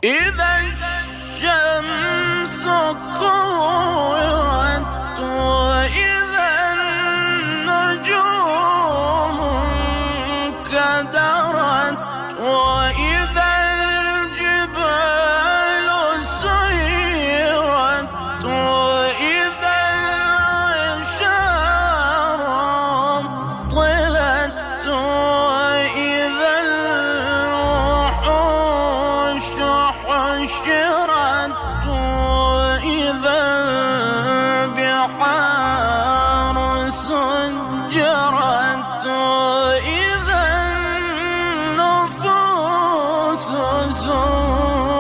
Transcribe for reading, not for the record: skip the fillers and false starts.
إذا الشمس كورت وإذا النجوم انكدرت وإذا الجبال سيرت وإذا العشار طلت وإذا الوحوش حشرت وإذا البحار سجرت وإذا النفوس زوجت